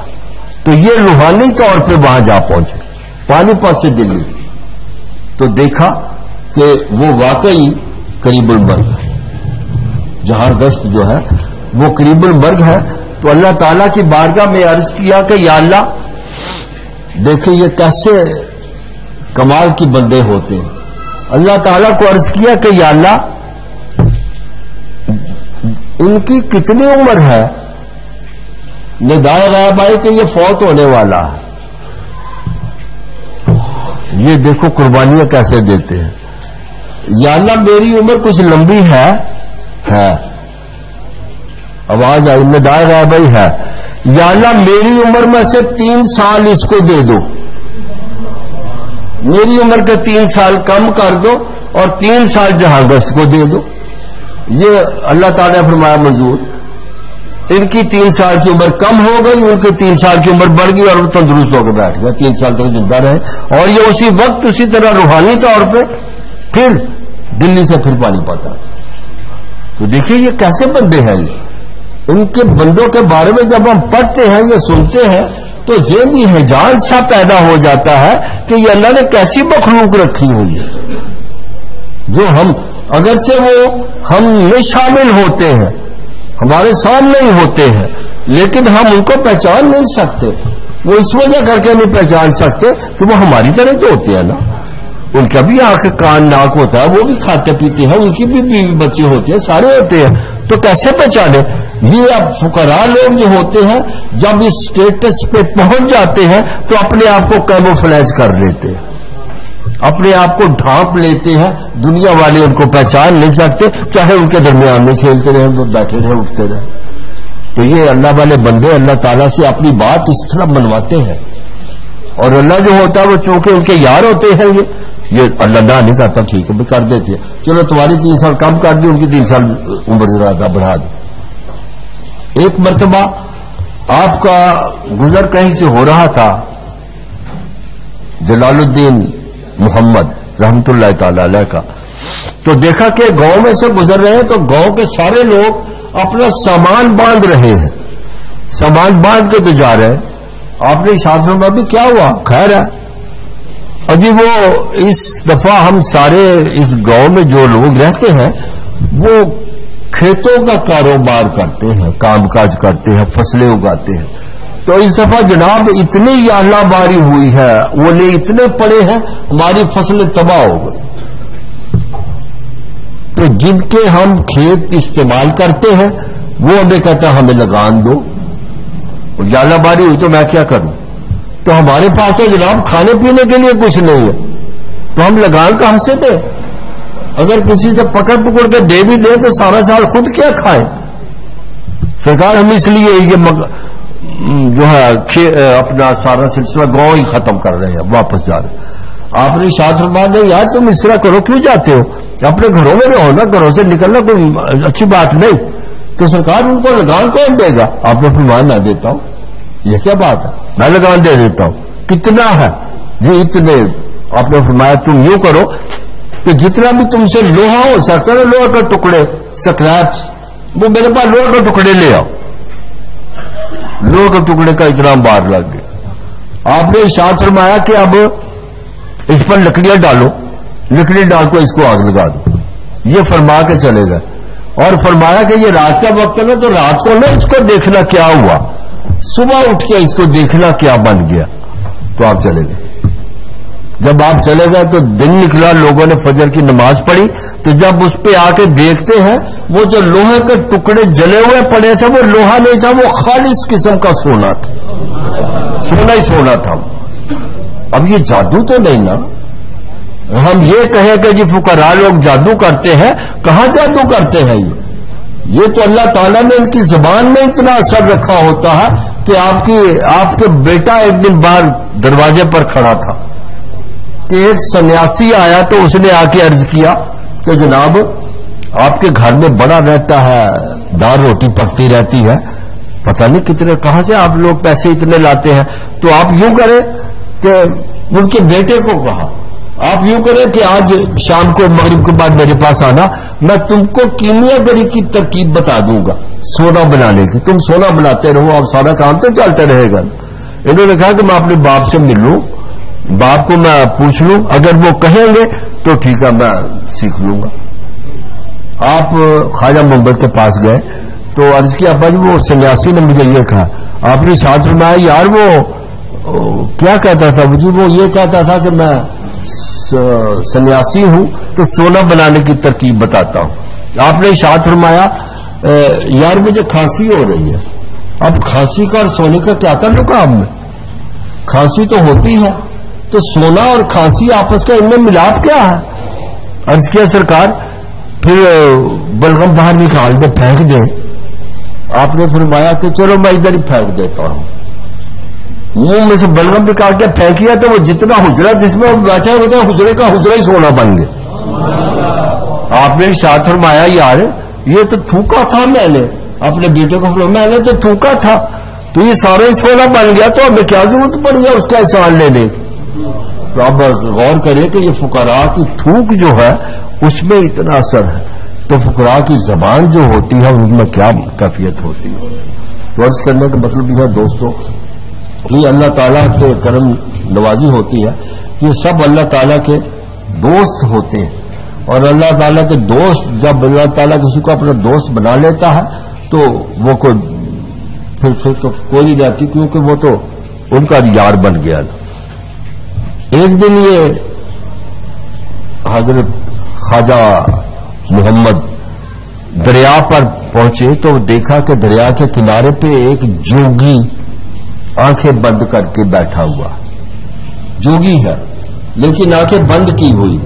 تو یہ روحانی طور پہ وہاں جا پہنچے پانی پت سے دلی، تو دیکھا کہ وہ واقعی قریب المرگ ہے. جہاں گشت جو ہے وہ قریب المرگ ہے. تو اللہ تعالیٰ کی بارگاہ میں عرض کیا کہ یا اللہ دیکھیں یہ کیسے کمال کی بندے ہوتے ہیں. اللہ تعالیٰ کو عرض کیا کہ یا اللہ ان کی کتنی عمر ہے؟ ندائے غائب آئی کہ یہ فوت ہونے والا ہے. یہ دیکھو قربانیاں کیسے دیتے ہیں. یا اللہ میری عمر کچھ لمبی ہے آواز آئی میں دائر ہے بھائی ہے، یا اللہ میری عمر میں سے 3 سال اس کو دے دو، میری عمر کے 3 سال کم کر دو اور 3 سال جہانگشت کو دے دو. یہ اللہ تعالیٰ نے فرمایا منظور. ان کی 3 سال کی عمر کم ہو گئی، ان کی 3 سال کی عمر بڑھ گئی اور وہ تندرست ہو کے بیٹھ گیا، 3 سال تک زندہ رہے. اور یہ اسی وقت اسی طرح روحانی طور پہ پھر دلی سے پھر پانی پاتا. تو دیکھیے یہ کیسے بندے ہیں، ان کے بندوں کے بارے میں جب ہم پڑھتے ہیں یا سنتے ہیں تو ذہنی حیجان سا پیدا ہو جاتا ہے کہ یہ اللہ نے کیسی مخلوق رکھی ہوئی ہے جو ہم اگرچہ وہ ہم میں شامل ہوتے ہیں، ہمارے سامنے ہی ہوتے ہیں، لیکن ہم ان کو پہچان نہیں سکتے. وہ اس وجہ کر کے نہیں پہچان سکتے کہ وہ ہماری طرح تو ہوتے ہیں نا. ان کا بھی آنکھ کان ناک ہوتا ہے، وہ بھی کھاتے پیتے ہیں، ان کی بھی بیوی بچے ہوتے ہیں، سارے ہوتے ہیں. تو کیسے پہچانے؟ یہ اب فقراء لوگ جو ہوتے ہیں جب اس سٹیٹس پہ پہنچ جاتے ہیں تو اپنے آپ کو کیموفلیج کر لیتے ہیں، اپنے آپ کو ڈھانپ لیتے ہیں. دنیا والے ان کو پہچان نہیں سکتے، چاہے ان کے درمیان میں کھیلتے رہے، وہ بیٹھے رہے، اٹھتے رہے. تو یہ اللہ والے بندے اللہ تعالیٰ سے اپنی بات اس طرح منواتے ہیں. اور اللہ جو ہوتا ہے وہ چونکہ ان کے یار ہوتے ہیں، یہ اللہ نہ نہیں کرتا، ٹھیک ہے کر دیتے، چلو تمہاری 3 سال کم کر دی، ان کی 3 سال عمر زیادہ بڑھا دی. ایک مرتبہ آپ کا گزر کہیں سے ہو رہا تھا، جلال الدین محمد رحمت اللہ تعالی علیہ کا، تو دیکھا کہ گاؤں میں سے گزر رہے ہیں تو گاؤں کے سارے لوگ اپنا سامان باندھ رہے ہیں، سامان باندھ کے تو جا رہے ہیں. آپ نے ساتھ میں بھی کیا ہوا؟ خیر ہے. ابھی وہ اس دفعہ ہم سارے اس گاؤں میں جو لوگ رہتے ہیں وہ کھیتوں کا کاروبار کرتے ہیں، کام کاج کرتے ہیں، فصلیں اگاتے ہیں. تو اس دفعہ جناب اتنی آلہ باری ہوئی ہے، اولے اتنے پڑے ہیں، ہماری فصلیں تباہ ہو گئی. تو جن کے ہم کھیت استعمال کرتے ہیں وہ ہمیں کہتا ہے ہمیں لگان دو. آلہ باری ہوئی تو میں کیا کروں؟ تو ہمارے پاس تو جناب کھانے پینے کے لیے کچھ نہیں ہے، تو ہم لگان کہاں سے دیں؟ اگر کسی سے پکڑ پکڑ کے دے بھی دیں تو سارا سال خود کیا کھائیں؟ سرکار ہم اس لیے یہ جو ہے اپنا سارا سلسلہ گاؤں ہی ختم کر رہے ہیں، واپس جا رہے ہیں. آپ نے شاہ فرمایا نہیں یار تم اس طرح کرو، کیوں جاتے ہو؟ اپنے گھروں میں رہو نا، گھروں سے نکلنا کوئی اچھی بات نہیں. تو سرکار ان کو لگان کون دے گا؟ آپ نے فرمایا نہ دیتا ہوں. یہ کیا بات ہے؟ میں لگان دے دیتا ہوں. کتنا ہے؟ یہ اتنے. آپ نے فرمایا تم یوں کرو کہ جتنا بھی تم سے لوہا ہو سکتا ہے، لوہے کے ٹکڑے سکریپس، وہ میرے پاس لوہے کے ٹکڑے لے آؤ. لوہے کے ٹکڑے کا اتنا بار لگ گیا. آپ نے ارشاد فرمایا کہ اب اس پر لکڑیاں ڈالو، لکڑی ڈال کو اس کو آگ لگا دو. یہ فرما کے چلے گئے اور فرمایا کہ یہ رات کا وقت ہے نا، تو رات کو نا اس کو دیکھنا کیا ہوا، صبح اٹھ کے اس کو دیکھنا کیا بن گیا. تو آپ چلے گئے. جب آپ چلے گئے تو دن نکلا، لوگوں نے فجر کی نماز پڑھی، تو جب اس پہ آ کے دیکھتے ہیں وہ جو لوہے کے ٹکڑے جلے ہوئے پڑے تھے وہ لوہا نہیں تھا، وہ خالص قسم کا سونا تھا، سونا ہی سونا تھا. اب یہ جادو تو نہیں نا؟ ہم یہ کہیں کہ جی فقراء لوگ جادو کرتے ہیں، کہاں جادو کرتے ہیں؟ یہ تو اللہ تعالیٰ نے ان کی زبان میں اتنا اثر رکھا ہوتا ہے کہ آپ کے بیٹا ایک دن باہر دروازے پر کھڑا تھا کہ ایک سنیاسی آیا تو اس نے آ کے عرض کیا کہ جناب آپ کے گھر میں بڑا رہتا ہے، دال روٹی پکتی رہتی ہے، پتہ نہیں کتنے کہاں سے آپ لوگ پیسے اتنے لاتے ہیں. تو آپ یوں کریں کہ ان کے بیٹے کو کہا آپ یوں کریں کہ آج شام کو مغرب کے بعد میرے پاس آنا، میں تم کو کیمیا گری کی ترکیب بتا دوں گا سونا بنانے کی، تم سونا بناتے رہو، اب سارا کام تو چلتا رہے گا. انہوں نے کہا کہ میں اپنے باپ سے مل لوں، باپ کو میں پوچھ لوں، اگر وہ کہیں گے تو ٹھیک ہے میں سیکھ لوں گا. آپ خواجہ محمد کے پاس گئے تو عرض کیا ابا جی وہ سنیاسی نے مجھے یہ کہا. آپ نے ساتھ فرمایا یار وہ کیا کہتا تھا جی؟ وہ یہ کہتا تھا کہ میں سنیاسی ہوں تو سونا بنانے کی ترکیب بتاتا ہوں. آپ نے ساتھ فرمایا یار مجھے کھانسی ہو رہی ہے. اب کھانسی کا اور سونے کا کیا تعلق ہے؟ آپ میں کھانسی تو ہوتی ہے، تو سونا اور کھانسی آپس کا ان میں ملاپ کیا ہے؟ عرض کیا سرکار پھر بلغم باہر نکال دے پھینک دیں. آپ نے فرمایا کہ چلو میں ادھر ہی پھینک دیتا ہوں. منہ میں سے بلغم نکال کے پھینکیا تو وہ جتنا حجرہ جس میں بیٹھا ہوتا ہے حجرے کا حجرہ ہی سونا بن گیا. آپ نے ارشاد فرمایا یار یہ تو تھوکا تھا, میں نے اپنے بیٹے کو فرمایا میں نے تو تھوکا تھا, تو یہ سارا ہی سونا بن گیا, تو ہمیں کیا ضرورت پڑ گیا اس کا احسان لینے کی. تو آپ غور کریں کہ یہ فقراء کی تھوک جو ہے اس میں اتنا اثر ہے, تو فقراء کی زبان جو ہوتی ہے ان میں کیا کیفیت ہوتی ہے. تو عرض کرنے کا مطلب یہ ہے دوستو کہ اللہ تعالیٰ کے کرم نوازی ہوتی ہے کہ یہ سب اللہ تعالیٰ کے دوست ہوتے ہیں, اور اللہ تعالیٰ کے دوست جب اللہ تعالیٰ کسی کو اپنا دوست بنا لیتا ہے تو وہ پھر تو کوئی نہیں رہتی, کیونکہ وہ تو ان کا یار بن گیا. ایک دن یہ حضرت خواجہ محمد دریا پر پہنچے تو دیکھا کہ دریا کے کنارے پہ ایک جوگی آنکھیں بند کر کے بیٹھا ہوا. جوگی ہے لیکن آنکھیں بند کی ہوئی.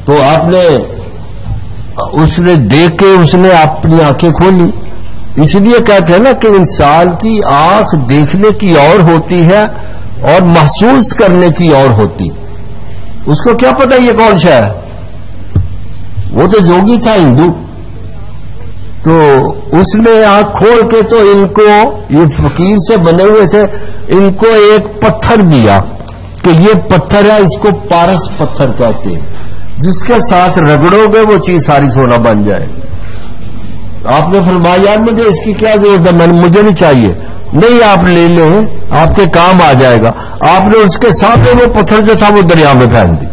تو آپ نے اس نے دیکھ کے اس نے اپنی آنکھیں کھولی. اس لیے کہتے ہیں نا کہ انسان کی آنکھ دیکھنے کی اور ہوتی ہے اور محسوس کرنے کی اور ہوتی. اس کو کیا پتا یہ کون سا ہے, وہ تو جوگی تھا ہندو. تو اس نے آنکھ کھول کے تو ان کو یہ فقیر سے بنے ہوئے تھے, ان کو ایک پتھر دیا کہ یہ پتھر ہے, اس کو پارس پتھر کہتے ہیں, جس کے ساتھ رگڑو گے وہ چیز ساری سونا بن جائے. آپ نے فرمایا یار مجھے اس کی کیا ضرورت ہے, مجھے نہیں چاہیے. نہیں آپ لے لیں, آپ کے کام آ جائے گا. آپ نے اس کے سامنے وہ پتھر جو تھا وہ دریا میں پھینک دی.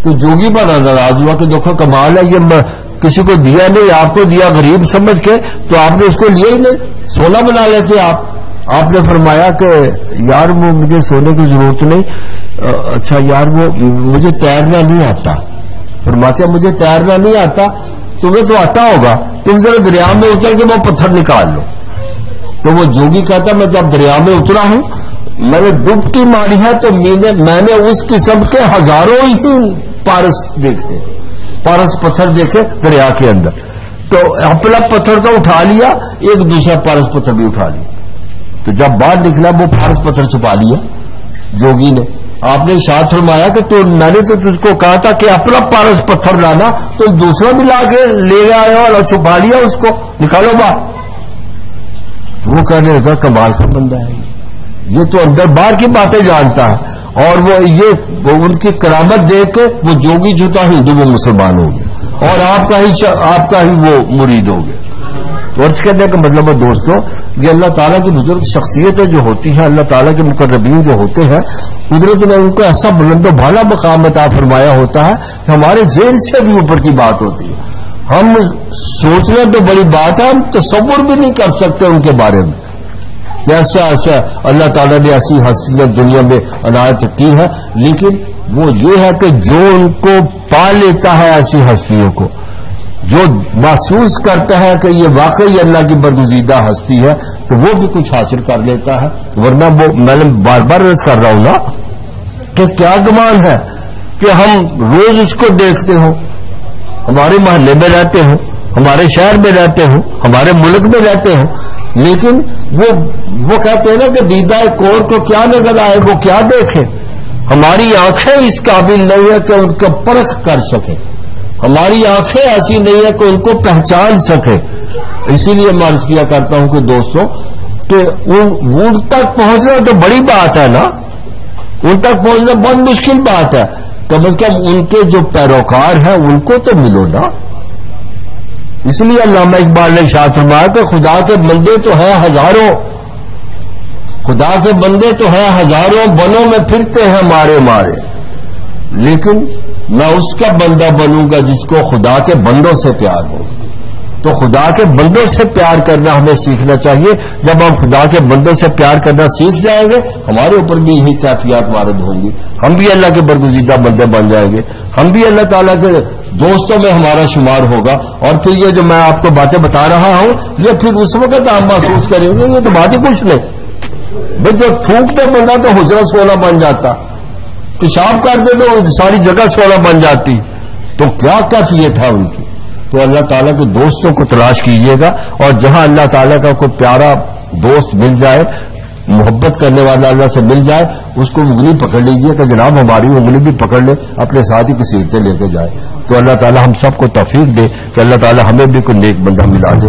تو جوگی بڑا ناراض ہوا کہ دیکھو کمال ہے, یہ کسی کو دیا نہیں, آپ کو دیا غریب سمجھ کے, تو آپ نے اس کو لیا ہی نہیں, سونا بنا لیتے آپ. آپ نے فرمایا کہ یار وہ مجھے سونے کی ضرورت نہیں. اچھا یار وہ مجھے تیرنا نہیں آتا. فرماتے مجھے تیرنا نہیں آتا, تمہیں تو آتا ہوگا, تم ذرا دریا میں اتر کے وہ پتھر نکال لو. تو وہ جوگی کہتا میں جب دریا میں اترا ہوں میں نے ڈبکی ماری ہے تو میں نے اس قسم کے ہزاروں ہی پارس دیکھے, پارس پتھر دیکھے دریا کے اندر. تو اپنا پتھر تو اٹھا لیا, ایک دوسرا پارس پتھر بھی اٹھا لیا. تو جب باہر نکلا وہ پارس پتھر چھپا لیا جوگی نے. آپ نے ارشاد فرمایا کہ میں نے تو تجھ کو کہا تھا کہ اپنا پارس پتھر لانا, تو دوسرا بھی لا کے لے آئے اور چھپا لیا, اس کو نکالو باہر. وہ کہنے لگا کمال کا بندہ ہے, یہ تو اندر باہر کی باتیں جانتا ہے. اور وہ یہ ان کی کرامت دیکھ کے وہ جوگی جو تھا ہندو وہ مسلمان ہو گیا, اور آپ کا ہی وہ مرید ہو گیا. ورز کرنے کا مطلب ہے دوستو یہ اللہ تعالیٰ کی بزرگ شخصیتیں جو ہوتی ہیں, اللہ تعالیٰ کے مقربین جو ہوتے ہیں, قدرت نے ان کو ایسا بلند و بھالا مقام عطا فرمایا ہوتا ہے کہ ہمارے ذہن سے بھی اوپر کی بات ہوتی ہے. ہم سوچنا تو بڑی بات ہے, ہم تصور بھی نہیں کر سکتے ان کے بارے میں. ایسا اللہ تعالیٰ نے ایسی حیثیت دنیا میں عنایت کی ہے, لیکن وہ یہ ہے کہ جو ان کو پا لیتا ہے ایسی ہستیوں کو, جو محسوس کرتا ہے کہ یہ واقعی اللہ کی برگزیدہ ہستی ہے, تو وہ بھی کچھ حاصل کر لیتا ہے. ورنہ وہ میں نے بار بار عرض کر رہا ہوں نا کہ کیا گمان ہے کہ ہم روز اس کو دیکھتے ہوں, ہمارے محلے میں رہتے ہوں, ہمارے شہر میں رہتے ہوں, ہمارے ملک میں رہتے ہوں, لیکن وہ کہتے ہیں نا کہ دیدہ کور کو کیا نظر آئے وہ کیا دیکھے. ہماری آنکھیں اس قابل نہیں ہے کہ ان کو پرکھ کر سکے, ہماری آنکھیں ایسی نہیں ہے کہ ان کو پہچان سکے. اسی لیے میں عرض کیا کرتا ہوں کہ دوستوں کہ ان تک پہنچنا تو بڑی بات ہے نا, ان تک پہنچنا بہت مشکل بات ہے. کم از کم ان کے جو پیروکار ہیں ان کو تو ملو نا. اس لیے علامہ اقبال نے ارشاد فرمایا کہ خدا کے بندے تو ہیں ہزاروں, خدا کے بندے تو ہیں ہزاروں, بنوں میں پھرتے ہیں مارے, لیکن میں اس کا بندہ بنوں گا جس کو خدا کے بندوں سے پیار ہو. تو خدا کے بندوں سے پیار کرنا ہمیں سیکھنا چاہیے. جب ہم خدا کے بندوں سے پیار کرنا سیکھ جائیں گے ہمارے اوپر بھی یہی کیفیات وارد ہوں گی, ہم بھی اللہ کے برگزیدہ بندے بن جائیں گے, ہم بھی اللہ تعالیٰ کے دوستوں میں ہمارا شمار ہوگا. اور پھر یہ جو میں آپ کو باتیں بتا رہا ہوں یہ پھر اس وقت آپ محسوس کریں گے یہ تو بات ہی کچھ نہیں. بھائی جو تھوکتے بندہ تو حجرہ سونا بن جاتا, پیشاب کر دے تو ساری جگہ سونا بن جاتی, تو کیا کیفیت ہے ان کی؟ تو اللہ تعالیٰ کے دوستوں کو تلاش کیجیے گا، اور جہاں اللہ تعالیٰ کا کوئی پیارا دوست مل جائے، محبت کرنے والا اللہ سے مل جائے، اس کو انگلی پکڑ لیجیے کہ جناب ہماری انگلی بھی پکڑ لے، اپنے ساتھ ہی کسی سے لے کے جائے. تو اللہ تعالیٰ ہم سب کو توفیق دے کہ اللہ تعالیٰ ہمیں بھی کوئی نیک بندہ ملا دے.